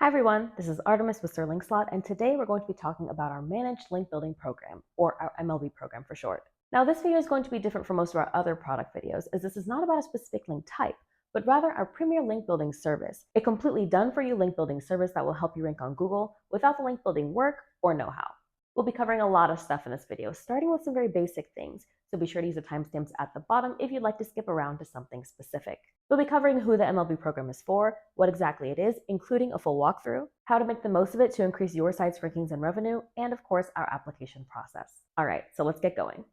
Hi everyone, this is Artemis with SirLinksalot, and today we're going to be talking about our Managed Link Building program, or our MLB program for short. Now, this video is going to be different from most of our other product videos, as this is not about a specific link type, but rather our premier link building service, a completely done-for-you link building service that will help you rank on Google without the link building work or know-how. We'll be covering a lot of stuff in this video, starting with some very basic things, so be sure to use the timestamps at the bottom if you'd like to skip around to something specific. We'll be covering who the MLB program is for, what exactly it is, including a full walkthrough, how to make the most of it to increase your site's rankings and revenue, and of course, our application process. All right, so let's get going.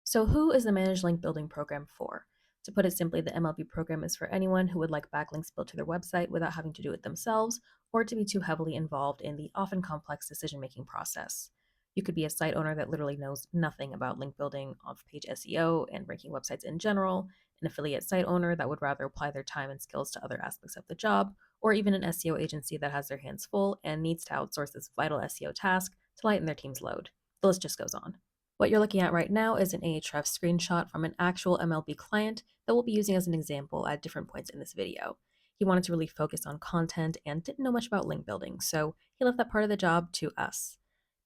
So who is the Managed Link Building program for? To put it simply, the MLB program is for anyone who would like backlinks built to their website without having to do it themselves or to be too heavily involved in the often complex decision-making process. You could be a site owner that literally knows nothing about link building, off-page SEO, and ranking websites in general, an affiliate site owner that would rather apply their time and skills to other aspects of the job, or even an SEO agency that has their hands full and needs to outsource this vital SEO task to lighten their team's load. The list just goes on. What you're looking at right now is an Ahrefs screenshot from an actual MLB client that we'll be using as an example at different points in this video. He wanted to really focus on content and didn't know much about link building, so he left that part of the job to us.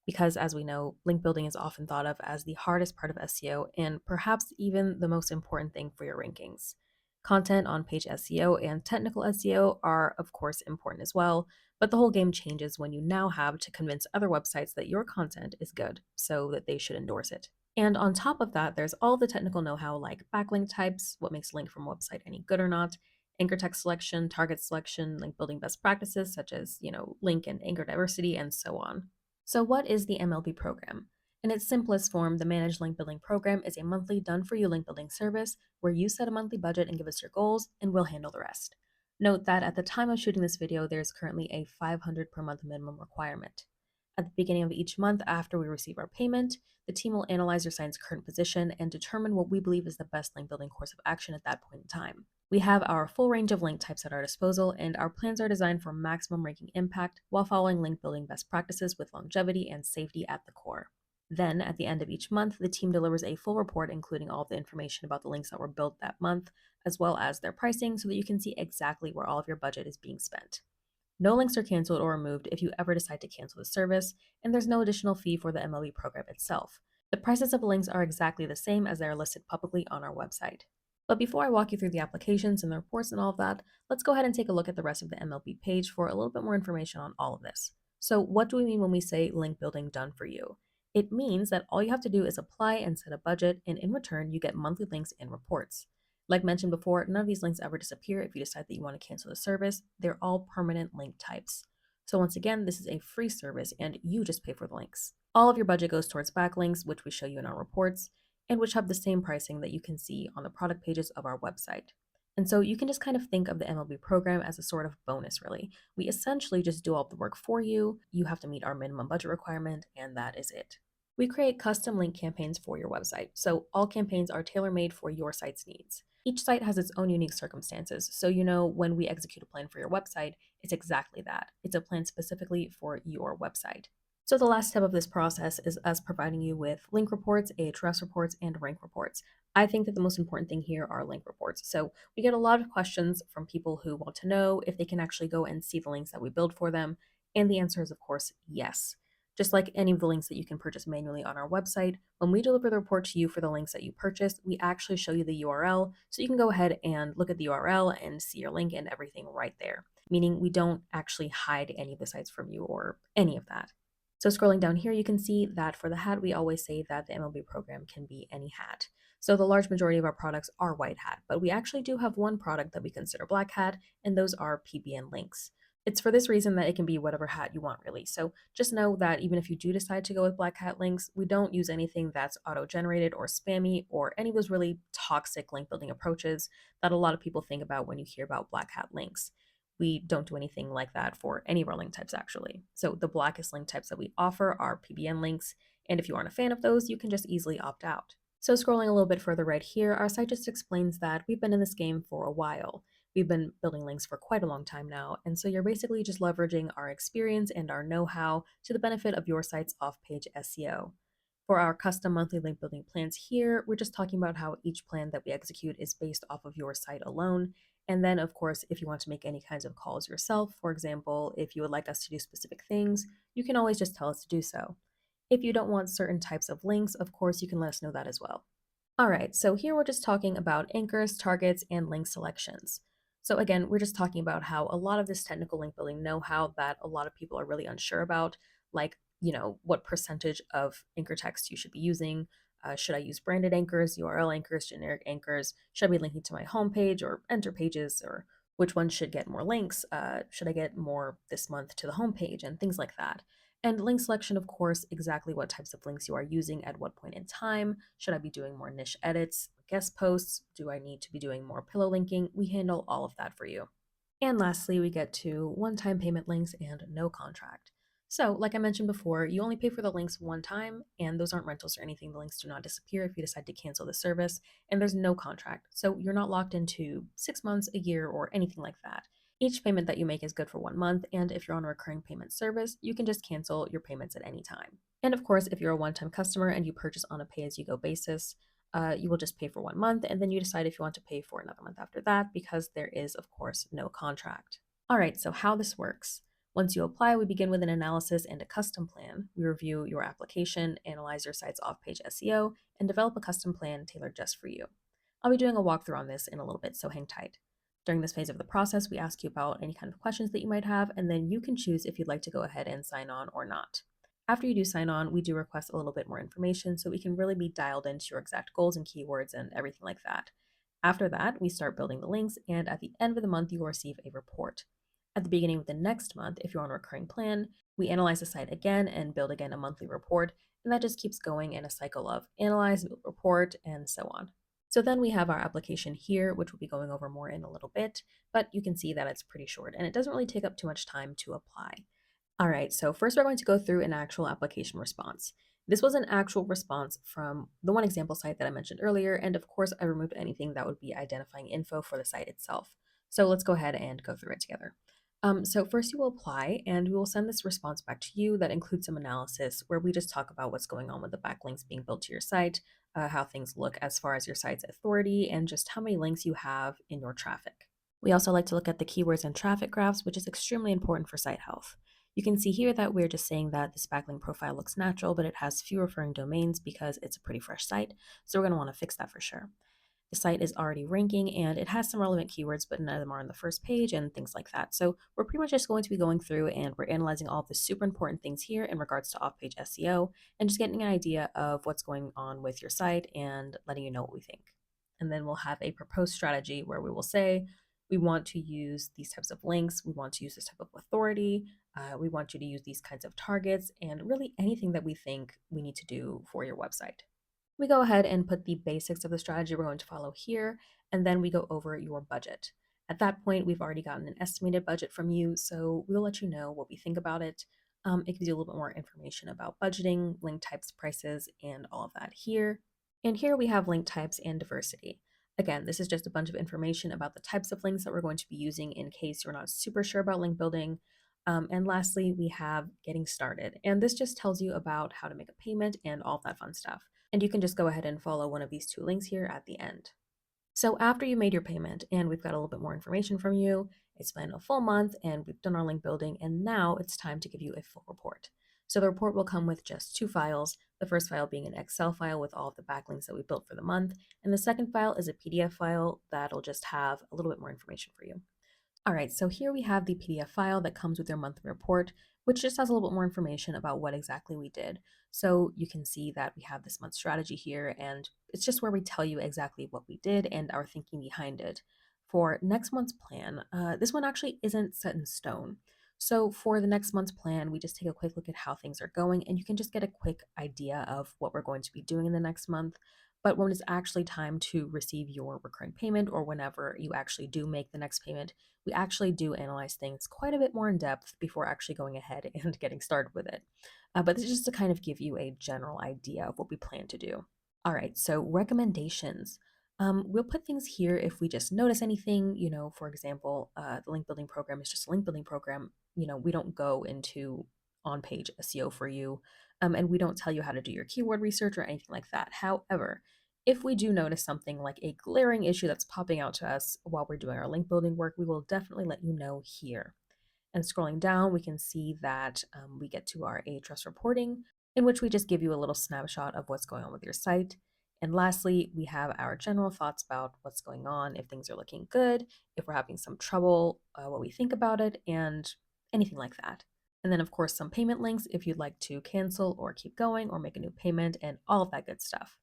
Because, as we know, link building is often thought of as the hardest part of SEO and perhaps even the most important thing for your rankings. Content on page SEO and technical SEO are, of course, important as well, but the whole game changes when you now have to convince other websites that your content is good so that they should endorse it. And on top of that, there's all the technical know-how like backlink types, what makes a link from a website any good or not, anchor text selection, target selection, link building best practices such as, link and anchor diversity, and so on. So what is the MLB program? In its simplest form, the Managed Link Building program is a monthly done-for-you link building service where you set a monthly budget and give us your goals, and we'll handle the rest. Note that at the time of shooting this video, there's currently a $500 per month minimum requirement. At the beginning of each month after we receive our payment, the team will analyze your site's current position and determine what we believe is the best link building course of action at that point in time. We have our full range of link types at our disposal, and our plans are designed for maximum ranking impact while following link building best practices with longevity and safety at the core. Then, at the end of each month, the team delivers a full report including all of the information about the links that were built that month, as well as their pricing so that you can see exactly where all of your budget is being spent. No links are canceled or removed if you ever decide to cancel the service, and there's no additional fee for the MLB program itself. The prices of the links are exactly the same as they are listed publicly on our website. But before I walk you through the applications and the reports and all of that, let's go ahead and take a look at the rest of the MLB page for a little bit more information on all of this. So what do we mean when we say link building done for you? It means that all you have to do is apply and set a budget, and in return, you get monthly links and reports. Like mentioned before, none of these links ever disappear if you decide that you want to cancel the service. They're all permanent link types. So once again, this is a free service and you just pay for the links. All of your budget goes towards backlinks, which we show you in our reports, and which have the same pricing that you can see on the product pages of our website. And so you can just kind of think of the MLB program as a sort of bonus, really. We essentially just do all of the work for you. You have to meet our minimum budget requirement, and that is it. We create custom link campaigns for your website, so all campaigns are tailor-made for your site's needs. Each site has its own unique circumstances, so when we execute a plan for your website, it's exactly that. It's a plan specifically for your website. So the last step of this process is us providing you with link reports, Ahrefs reports, and rank reports. I think that the most important thing here are link reports. So we get a lot of questions from people who want to know if they can actually go and see the links that we build for them, and the answer is, of course, yes. Just like any of the links that you can purchase manually on our website, when we deliver the report to you for the links that you purchased, we actually show you the URL, so you can go ahead and look at the URL and see your link and everything right there, meaning we don't actually hide any of the sites from you or any of that. So scrolling down here, you can see that for the hat, we always say that the MLB program can be any hat. So the large majority of our products are white hat, but we actually do have one product that we consider black hat, and those are PBN links. It's for this reason that it can be whatever hat you want, really. So just know that even if you do decide to go with black hat links, we don't use anything that's auto-generated or spammy or any of those really toxic link building approaches that a lot of people think about when you hear about black hat links. We don't do anything like that for any of our link types, actually. So the blackest link types that we offer are PBN links, and if you aren't a fan of those, you can just easily opt out. So scrolling a little bit further right here, our site just explains that we've been in this game for a while. We've been building links for quite a long time now, and so you're basically just leveraging our experience and our know-how to the benefit of your site's off-page SEO. For our custom monthly link building plans here, we're just talking about how each plan that we execute is based off of your site alone, And then, of course, if you want to make any kinds of calls yourself, for example, if you would like us to do specific things, you can always just tell us to do so. If you don't want certain types of links, of course, you can let us know that as well. All right, so here we're just talking about anchors, targets, and link selections. So again, we're just talking about how a lot of this technical link building know-how that a lot of people are really unsure about, like, what percentage of anchor text you should be using. Should I use branded anchors, URL anchors, generic anchors? Should I be linking to my homepage or enter pages, or which one should get more links? Should I get more this month to the homepage and things like that? And link selection, of course, exactly what types of links you are using at what point in time. Should I be doing more niche edits, guest posts? Do I need to be doing more pillow linking? We handle all of that for you. And lastly, we get to one-time payment links and no contract. So, like I mentioned before, you only pay for the links one time, and those aren't rentals or anything. The links do not disappear if you decide to cancel the service, and there's no contract. So, you're not locked into 6 months, a year, or anything like that. Each payment that you make is good for 1 month, and if you're on a recurring payment service, you can just cancel your payments at any time. And of course, if you're a one time customer and you purchase on a pay as you go basis, you will just pay for 1 month and then you decide if you want to pay for another month after that because there is, of course, no contract. All right, so how this works. Once you apply, we begin with an analysis and a custom plan. We review your application, analyze your site's off page SEO, and develop a custom plan tailored just for you. I'll be doing a walkthrough on this in a little bit, so hang tight. During this phase of the process, we ask you about any kind of questions that you might have, and then you can choose if you'd like to go ahead and sign on or not. After you do sign on, we do request a little bit more information so we can really be dialed into your exact goals and keywords and everything like that. After that, we start building the links, and at the end of the month, you will receive a report. At the beginning of the next month, if you're on a recurring plan, we analyze the site again and build again a monthly report, and that just keeps going in a cycle of analyze, build report, and so on. So then we have our application here, which we'll be going over more in a little bit, but you can see that it's pretty short and it doesn't really take up too much time to apply. All right, so first we're going to go through an actual application response. This was an actual response from the one example site that I mentioned earlier, and of course I removed anything that would be identifying info for the site itself. So let's go ahead and go through it together. So first you will apply and we will send this response back to you that includes some analysis where we just talk about what's going on with the backlinks being built to your site, how things look as far as your site's authority, and just how many links you have in your traffic. We also like to look at the keywords and traffic graphs, which is extremely important for site health. You can see here that we're just saying that this backlink profile looks natural, but it has few referring domains because it's a pretty fresh site. So we're going to want to fix that for sure. The site is already ranking and it has some relevant keywords, but none of them are on the first page and things like that. So we're pretty much just going to be going through and we're analyzing all of the super important things here in regards to off-page SEO and just getting an idea of what's going on with your site and letting you know what we think. And then we'll have a proposed strategy where we will say, we want to use these types of links, we want to use this type of authority, we want you to use these kinds of targets, and really anything that we think we need to do for your website. We go ahead and put the basics of the strategy we're going to follow here, and then we go over your budget. At that point, we've already gotten an estimated budget from you, so we'll let you know what we think about it. It gives you a little bit more information about budgeting, link types, prices, and all of that here. And here we have link types and diversity. Again, this is just a bunch of information about the types of links that we're going to be using in case you're not super sure about link building. And lastly, we have getting started. And this just tells you about how to make a payment and all of that fun stuff. And you can just go ahead and follow one of these two links here at the end. So after you made your payment and we've got a little bit more information from you, it's been a full month and we've done our link building, and now it's time to give you a full report. So the report will come with just two files, the first file being an Excel file with all of the backlinks that we built for the month, and the second file is a PDF file that'll just have a little bit more information for you. All right, so here we have the PDF file that comes with your monthly report, which just has a little bit more information about what exactly we did. So you can see that we have this month's strategy here, and it's just where we tell you exactly what we did and our thinking behind it. For next month's plan, this one actually isn't set in stone. So for the next month's plan, we just take a quick look at how things are going, and you can just get a quick idea of what we're going to be doing in the next month. But when it's actually time to receive your recurring payment, or whenever you actually do make the next payment, we actually do analyze things quite a bit more in depth before actually going ahead and getting started with it. But this is just to kind of give you a general idea of what we plan to do. All right, so recommendations. We'll put things here if we just notice anything, for example, the link building program is just a link building program. We don't go into on page SEO for you, and we don't tell you how to do your keyword research or anything like that. However, If we do notice something like a glaring issue that's popping out to us while we're doing our link building work, we will definitely let you know here. And scrolling down, we can see that we get to our Ahrefs reporting, in which we just give you a little snapshot of what's going on with your site. And lastly, we have our general thoughts about what's going on, if things are looking good, if we're having some trouble, what we think about it, and anything like that. And then, of course, some payment links if you'd like to cancel or keep going or make a new payment and all of that good stuff.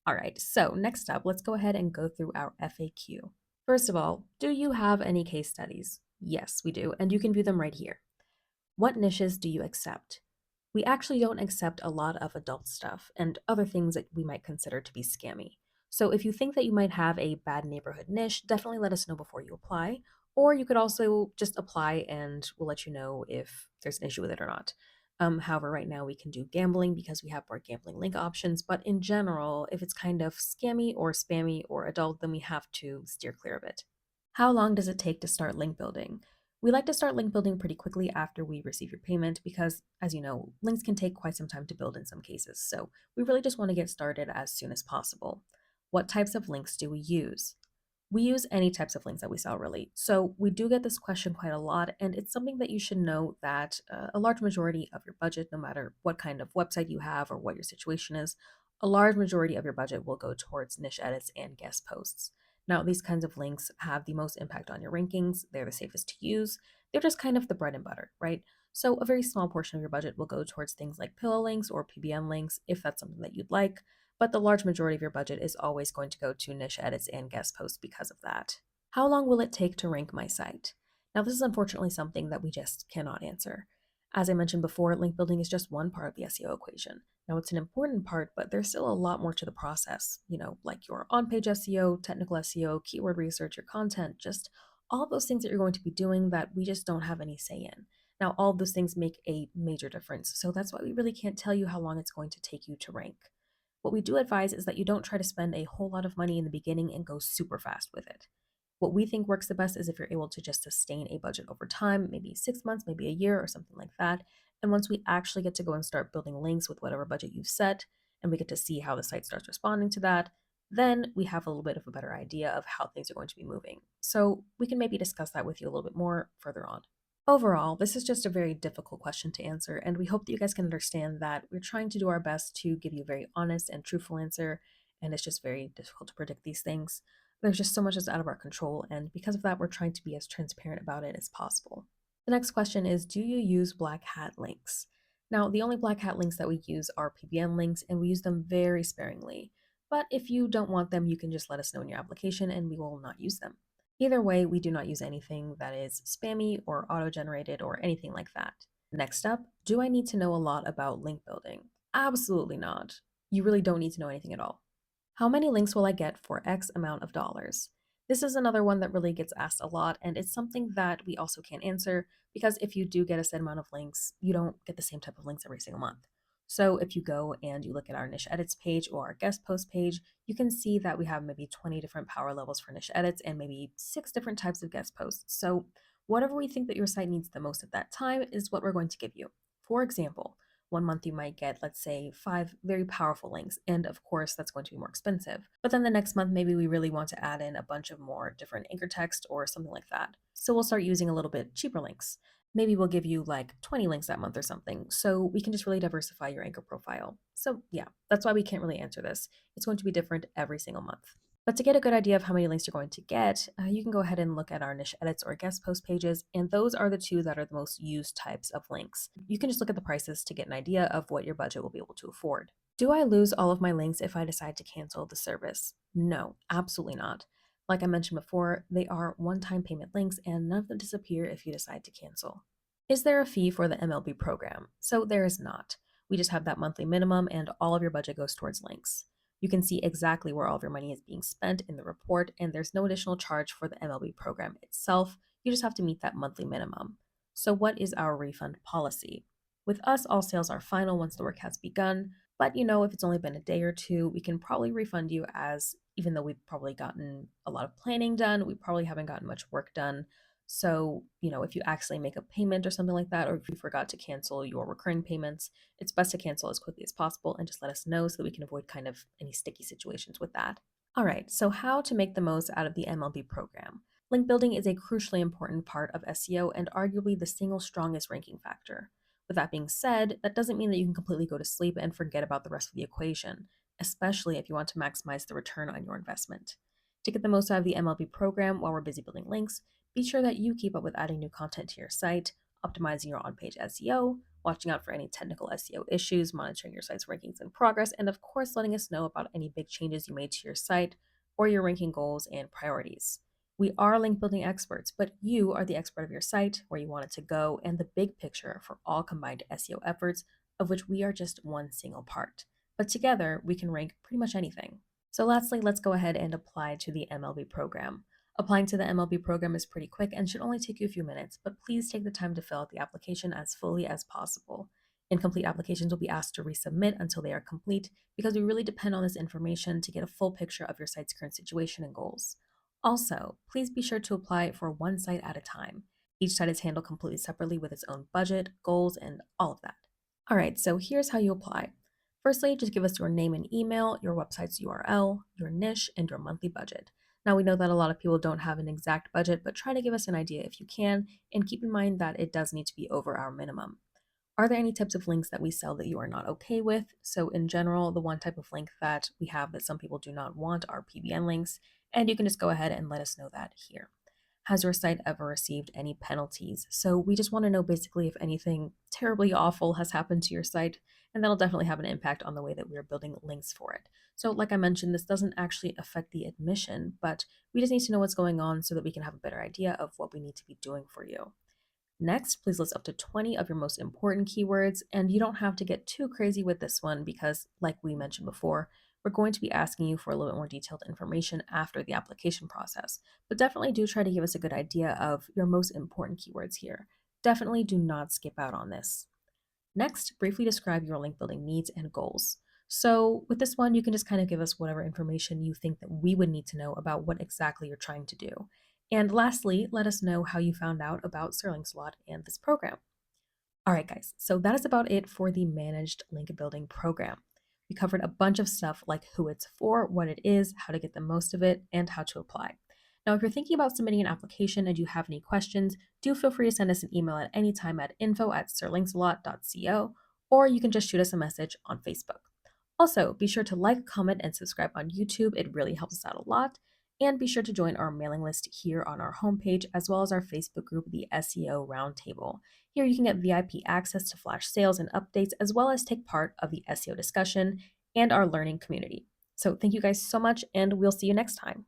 All right, so next up, let's go ahead and go through our FAQ. First of all, do you have any case studies? Yes, we do, and you can view them right here. What niches do you accept? We actually don't accept a lot of adult stuff and other things that we might consider to be scammy. So if you think that you might have a bad neighborhood niche, definitely let us know before you apply. Or you could also just apply and we'll let you know if there's an issue with it or not. However, right now we can do gambling because we have more gambling link options. But in general, if it's kind of scammy or spammy or adult, then we have to steer clear of it. How long does it take to start link building? We like to start link building pretty quickly after we receive your payment because, as you know, links can take quite some time to build in some cases. So we really just want to get started as soon as possible. What types of links do we use? We use any types of links that we sell, really. So we do get this question quite a lot, and it's something that you should know that a large majority of your budget, no matter what kind of website you have or what your situation is, a large majority of your budget will go towards niche edits and guest posts. Now, these kinds of links have the most impact on your rankings. They're the safest to use. They're just kind of the bread and butter, right? So, a very small portion of your budget will go towards things like pillow links or PBN links if that's something that you'd like, but the large majority of your budget is always going to go to niche edits and guest posts because of that. How long will it take to rank my site? Now, this is unfortunately something that we just cannot answer. As I mentioned before, link building is just one part of the SEO equation. Now, it's an important part, but there's still a lot more to the process, like your on page SEO, technical SEO, keyword research, your content, just all those things that you're going to be doing that we just don't have any say in. Now, all of those things make a major difference. So that's why we really can't tell you how long it's going to take you to rank. What we do advise is that you don't try to spend a whole lot of money in the beginning and go super fast with it. What we think works the best is if you're able to just sustain a budget over time, maybe 6 months, maybe a year, or something like that. And once we actually get to go and start building links with whatever budget you've set, and we get to see how the site starts responding to that, then we have a little bit of a better idea of how things are going to be moving. So we can maybe discuss that with you a little bit more further on. Overall, this is just a very difficult question to answer, and we hope that you guys can understand that we're trying to do our best to give you a very honest and truthful answer, and it's just very difficult to predict these things. There's just so much that's out of our control, and because of that, we're trying to be as transparent about it as possible. The next question is, do you use black hat links? Now, the only black hat links that we use are PBN links, and we use them very sparingly. But if you don't want them, you can just let us know in your application, and we will not use them. Either way, we do not use anything that is spammy or auto-generated or anything like that. Next up, do I need to know a lot about link building? Absolutely not. You really don't need to know anything at all. How many links will I get for X amount of dollars? This is another one that really gets asked a lot, and it's something that we also can't answer because if you do get a set amount of links, you don't get the same type of links every single month. So if you go and you look at our niche edits page or our guest post page, you can see that we have maybe 20 different power levels for niche edits and maybe 6 different types of guest posts. So whatever we think that your site needs the most at that time is what we're going to give you. For example, one month you might get, let's say, 5 very powerful links, and of course that's going to be more expensive. But then the next month, maybe we really want to add in a bunch of more different anchor text or something like that. So we'll start using a little bit cheaper links. Maybe we'll give you like 20 links that month or something. So we can just really diversify your anchor profile. So yeah, that's why we can't really answer this. It's going to be different every single month. But to get a good idea of how many links you're going to get, you can go ahead and look at our niche edits or guest post pages, and those are the two that are the most used types of links. You can just look at the prices to get an idea of what your budget will be able to afford. Do I lose all of my links if I decide to cancel the service? No, absolutely not. Like I mentioned before, they are one-time payment links and none of them disappear if you decide to cancel. Is there a fee for the MLB program? So there is not. We just have that monthly minimum and all of your budget goes towards links. You can see exactly where all of your money is being spent in the report, and there's no additional charge for the MLB program itself. You just have to meet that monthly minimum. So, what is our refund policy? With us, all sales are final once the work has begun, but if it's only been a day or two, we can probably refund you as even though we've probably gotten a lot of planning done, we probably haven't gotten much work done. So, if you accidentally make a payment or something like that, or if you forgot to cancel your recurring payments, it's best to cancel as quickly as possible and just let us know so that we can avoid kind of any sticky situations with that. All right, so how to make the most out of the MLB program? Link building is a crucially important part of SEO and arguably the single strongest ranking factor. With that being said, that doesn't mean that you can completely go to sleep and forget about the rest of the equation, especially if you want to maximize the return on your investment. To get the most out of the MLB program while we're busy building links, be sure that you keep up with adding new content to your site, optimizing your on page SEO, watching out for any technical SEO issues, monitoring your site's rankings and progress, and of course, letting us know about any big changes you made to your site or your ranking goals and priorities. We are link building experts, but you are the expert of your site, where you want it to go, and the big picture for all combined SEO efforts, of which we are just one single part. But together, we can rank pretty much anything. So, lastly, let's go ahead and apply to the MLB program. Applying to the MLB program is pretty quick and should only take you a few minutes, but please take the time to fill out the application as fully as possible. Incomplete applications will be asked to resubmit until they are complete because we really depend on this information to get a full picture of your site's current situation and goals. Also, please be sure to apply for one site at a time. Each site is handled completely separately with its own budget, goals, and all of that. All right, so here's how you apply. Firstly, just give us your name and email, your website's URL, your niche, and your monthly budget. Now, we know that a lot of people don't have an exact budget, but try to give us an idea if you can, and keep in mind that it does need to be over our minimum. Are there any types of links that we sell that you are not okay with? So, in general, the one type of link that we have that some people do not want are PBN links, and you can just go ahead and let us know that here. Has your site ever received any penalties? So, we just want to know basically if anything terribly awful has happened to your site, and that'll definitely have an impact on the way that we're building links for it. So, like I mentioned, this doesn't actually affect the admission, but we just need to know what's going on so that we can have a better idea of what we need to be doing for you. Next, please list up to 20 of your most important keywords, and you don't have to get too crazy with this one because, like we mentioned before, we're going to be asking you for a little bit more detailed information after the application process. But definitely do try to give us a good idea of your most important keywords here. Definitely do not skip out on this. Next, briefly describe your link building needs and goals. So, with this one, you can just kind of give us whatever information you think that we would need to know about what exactly you're trying to do. And lastly, let us know how you found out about SirLinksalot and this program. All right, guys, so that is about it for the Managed Link Building program. We covered a bunch of stuff like who it's for, what it is, how to get the most of it, and how to apply. Now, if you're thinking about submitting an application and you have any questions, do feel free to send us an email at any time at info@sirlinksalot.co, or you can just shoot us a message on Facebook. Also, be sure to like, comment, and subscribe on YouTube. It really helps us out a lot. And be sure to join our mailing list here on our homepage, as well as our Facebook group, the SEO Roundtable. Here you can get VIP access to flash sales and updates, as well as take part of the SEO discussion and our learning community. So thank you guys so much, and we'll see you next time.